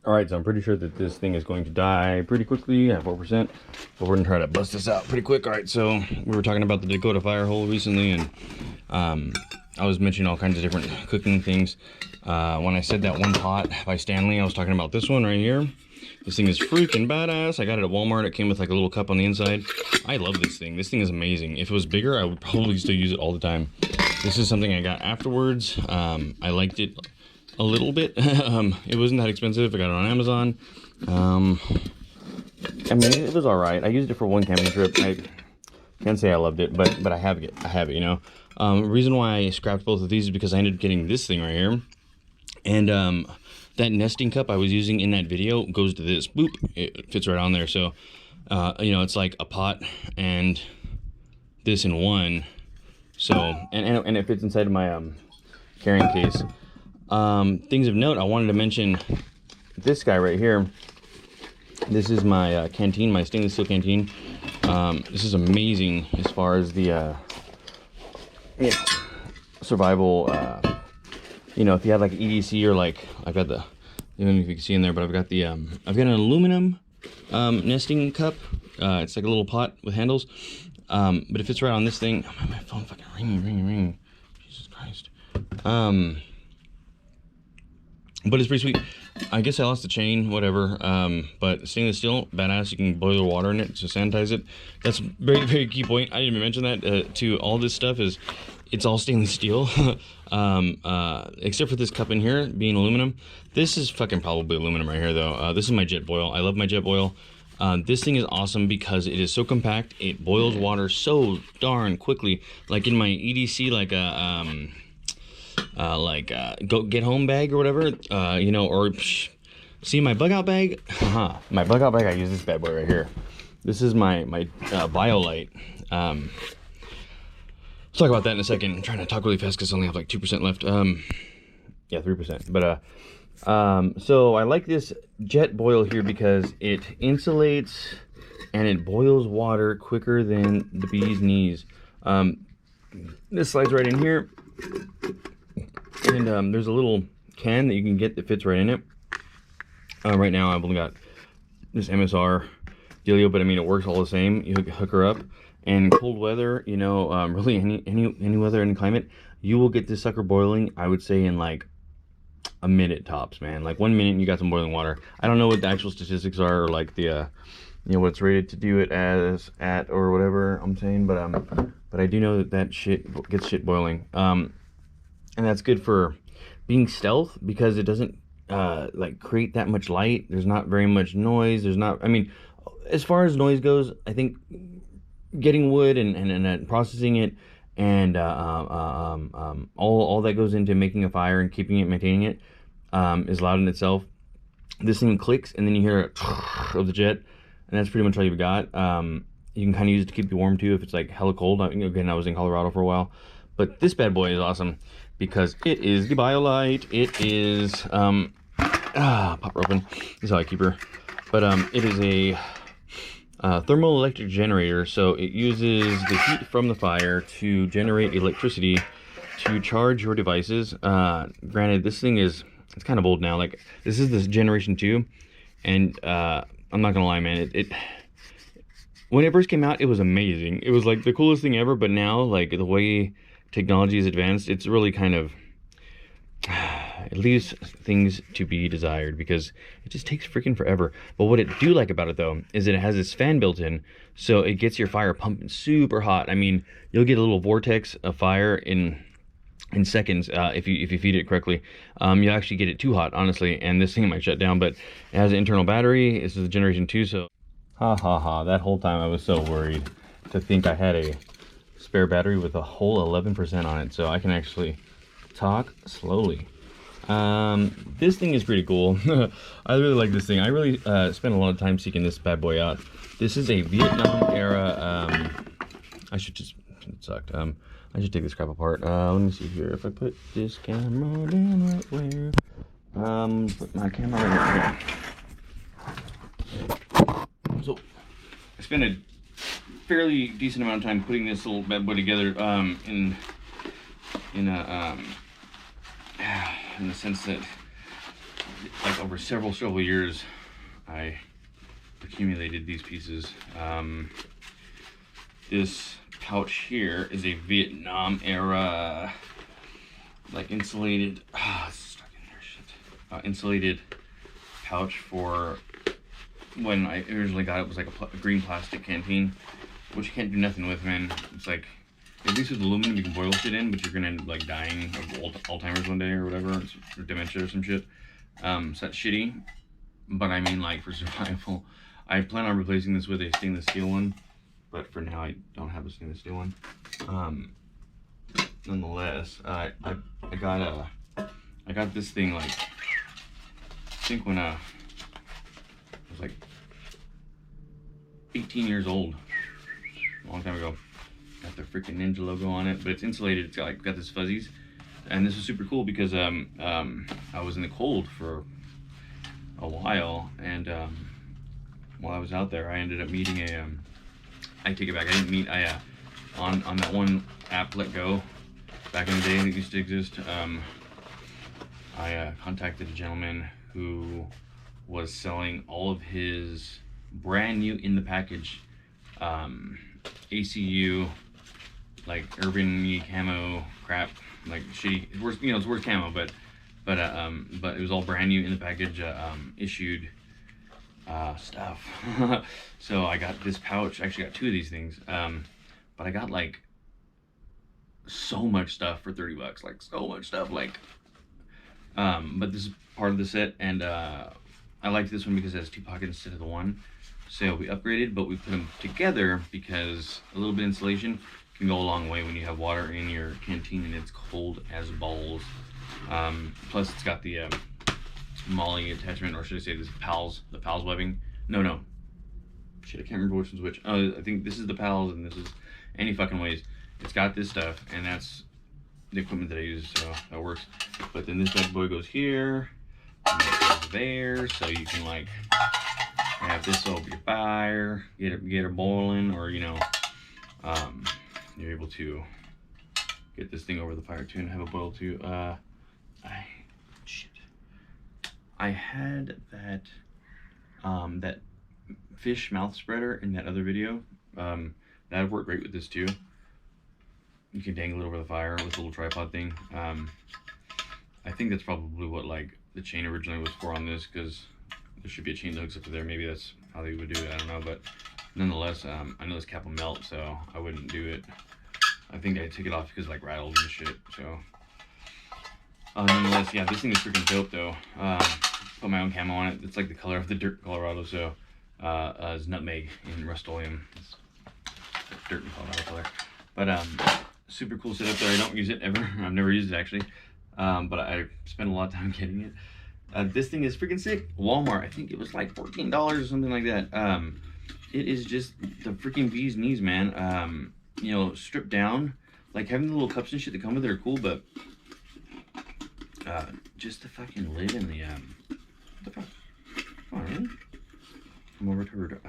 All right, so I'm pretty sure that this thing is going to die pretty quickly at 4%, but we're gonna try to bust this out pretty quick. All right, so we were talking about the Dakota fire hole recently, and I was mentioning all kinds of different cooking things. When I said that one pot by Stanley, I was talking about this one right here. This thing is freaking badass. I got it at Walmart. It came with like a little cup on the inside. I love this thing. This thing is amazing. If it was bigger, I would probably still use it all the time. This is something I got afterwards. I liked it a little bit. It wasn't that expensive. I got it on Amazon. I mean, it was all right. I used it for one camping trip. I can't say I loved it, but I have it. You know. Reason why I scrapped both of these is because I ended up getting this thing right here, and that nesting cup I was using in that video goes to this. Boop! It fits right on there. So, you know, it's like a pot and this in one. So, and it fits inside of my carrying case. Things of note, I wanted to mention this guy right here. This is my canteen, my stainless steel canteen. This is amazing as far as the you know, survival. You know, if you had like an EDC or like I've got the, I don't know if you can see in there, but I've got the I've got an aluminum nesting cup. It's like a little pot with handles, but it fits right on this thing. Oh, my phone fucking ringing. Jesus Christ. But it's pretty sweet. I guess I lost the chain, whatever. But stainless steel, badass. You can boil water in it to sanitize it. That's a very, very key point. I didn't even mention that to all this stuff is it's all stainless steel. Except for this cup in here being aluminum. This is fucking probably aluminum right here though. This is my jet boil. I love my jet boil. This thing is awesome because it is so compact. It boils water so darn quickly. Like in my EDC, go get home bag or whatever, you know, or see my bug out bag. My bug out bag, I use this bad boy right here. This is my BioLite. Let's talk about that in a second. I'm trying to talk really fast because I only have like 2% left. Yeah, 3%. But so I like this jet boil here because it insulates and it boils water quicker than the bee's knees. This slides right in here. And there's a little can that you can get that fits right in it. Right now I've only got this MSR dealio, but I mean it works all the same. You hook her up, and cold weather, you know, really any weather, any climate, you will get this sucker boiling. I would say in like a minute tops, man. Like 1 minute, and you got some boiling water. I don't know what the actual statistics are, or like the you know, what it's rated to do it at or whatever I'm saying, but I do know that shit gets shit boiling. And that's good for being stealth because it doesn't like create that much light. There's not very much noise. There's not, I mean, as far as noise goes, I think getting wood and processing it and all that goes into making a fire and keeping it, maintaining it, is loud in itself. This thing clicks and then you hear of the jet, and that's pretty much all you've got. You can kind of use it to keep you warm too if it's like hella cold. Again, I was in Colorado for a while, but this bad boy is awesome because it is the BioLite. It is pop her open. This is how I keep her. But it is a thermoelectric generator, so it uses the heat from the fire to generate electricity to charge your devices. Granted, this thing is, it's kind of old now. Like, this is this generation 2, and I'm not gonna lie, man, it when it first came out, it was amazing. It was like the coolest thing ever, but now, like, the way technology is advanced, it's really kind of, it leaves things to be desired because it just takes freaking forever. But what I do like about it though is that it has this fan built in, so it gets your fire pumping super hot. I mean, you'll get a little vortex of fire in seconds if you feed it correctly. You'll actually get it too hot, honestly, and this thing might shut down. But it has an internal battery. This is a generation 2, so that whole time I was so worried to think I had a spare battery with a whole 11% on it, so I can actually talk slowly. This thing is pretty cool. I really like this thing. I really spent a lot of time seeking this bad boy out. This is a Vietnam era, I should just, it sucked. I should take this crap apart. Let me see here if I put this camera down right where, put my camera right here. So I spent a fairly decent amount of time putting this little bad boy together, in the sense that like over several years, I accumulated these pieces. This pouch here is a Vietnam era, like insulated, it's stuck in there, shit. Insulated pouch for when I originally got it. Was like a green plastic canteen, which you can't do nothing with, man. It's like, at least with aluminum you can boil shit in, but you're gonna end up like dying of Alzheimer's one day or whatever, or dementia or some shit. So that's shitty. But I mean, like, for survival, I plan on replacing this with a stainless steel one, but for now I don't have a stainless steel one. Nonetheless, I got this thing, like, I think when I was like 18 years old, a long time ago. Got the freaking Ninja logo on it, but it's insulated. It's got this fuzzies, and this is super cool because I was in the cold for a while, and while I was out there, I ended up meeting I take it back. I didn't meet. On that one app, Let Go, back in the day that used to exist. I contacted a gentleman who was selling all of his brand new in the package ACU, like urban camo crap, like shitty. It's worse, it's worse camo, but it was all brand new in the package, issued stuff. So I got this pouch. I actually got 2 of these things, but I got like so much stuff for $30, like so much stuff, like. But this is part of the set, and I liked this one because it has 2 pockets instead of the one. So we upgraded, but we put them together because a little bit of insulation can go a long way when you have water in your canteen and it's cold as balls. Plus it's got the molly attachment, or should I say this the PALS webbing. No. Shit, I can't remember which one's which. Oh, I think this is the PALS and this is any fucking ways. It's got this stuff, and that's the equipment that I use, so that works. But then this bad boy goes here, and it goes there, so you can like have this over your fire, get her boiling, or you're able to get this thing over the fire too and have it boil too. I had that that fish mouth spreader in that other video. That would work great with this too. You can dangle it over the fire with a little tripod thing. I think that's probably what like the chain originally was for on this, because there should be a chain that hooks up to there. Maybe that's how they would do it, I don't know, but nonetheless, I know this cap will melt, so I wouldn't do it. I think I took it off because like rattled and shit, so. Nonetheless, yeah, this thing is freaking dope though. Put my own camo on it. It's like the color of the dirt in Colorado, so it's nutmeg in Rust-Oleum. It's dirt in Colorado color. But super cool setup there. I don't use it ever. I've never used it actually, but I spent a lot of time getting it. This thing is freaking sick. Walmart, I think it was like $14 or something like that. It is just the freaking bee's knees, man. Stripped down. Like having the little cups and shit that come with it are cool, but just the fucking lid and the what the fuck? Come on, really? I'm overturned. What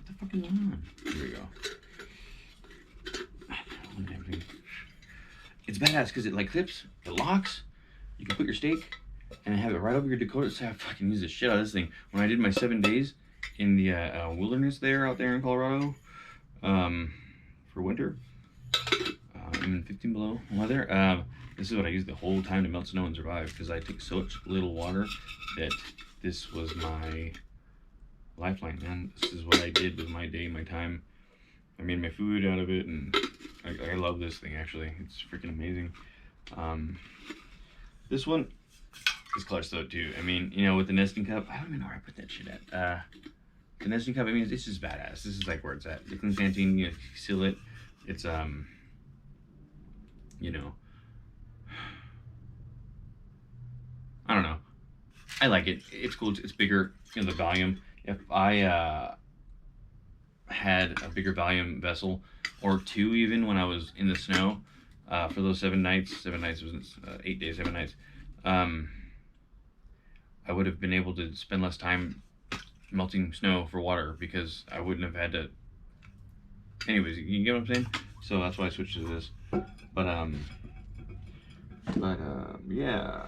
the fuck is on? Here we go. It's badass because it like clips, it locks. You can put your steak and have it right over your Dakota. So I fucking use the shit out of this thing. When I did my 7 days in the wilderness out there in Colorado, for winter, even 15 below weather, this is what I used the whole time to melt snow and survive, because I took such little water that this was my lifeline, man. This is what I did with my day, my time. I made my food out of it, and I love this thing, actually. It's freaking amazing. This one is clutch though too. I mean, with the nesting cup, I don't even know where I put that shit at. The nesting cup, I mean, it's just badass. This is like where it's at. The clean canteen, you seal it. It's I don't know. I like it. It's cool. It's bigger. The volume. If I had a bigger volume vessel, or 2 even, when I was in the snow, for those 7 nights. 7 nights was 8 days, 7 nights. I would have been able to spend less time melting snow for water, because I wouldn't have had to. Anyways, you get what I'm saying? So that's why I switched to this. But yeah.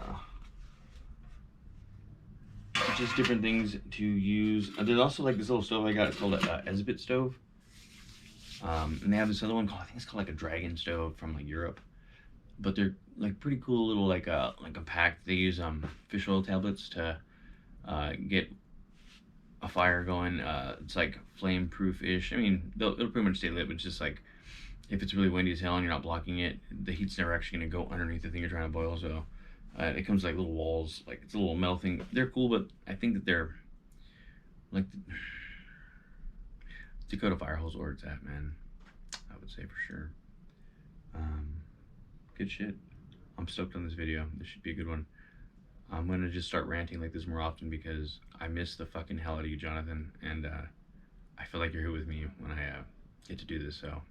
just different things to use. There's also like this little stove I got. It's called a Esbit stove. And they have this other one called, I think it's called like a dragon stove from like Europe. But they're like pretty cool little like a pack. They use fish oil tablets to get a fire going. It's like flame proof-ish. I mean, it'll pretty much stay lit, but it's just like if it's really windy as hell and you're not blocking it, the heat's never actually gonna go underneath the thing you're trying to boil. So it comes like little walls, like it's a little metal thing. They're cool, but I think that they're like Dakota Fire Hole's where it's at, man. I would say for sure. Good shit. I'm stoked on this video. This should be a good one. I'm gonna just start ranting like this more often because I miss the fucking hell out of you, Jonathan, and I feel like you're here with me when I get to do this. So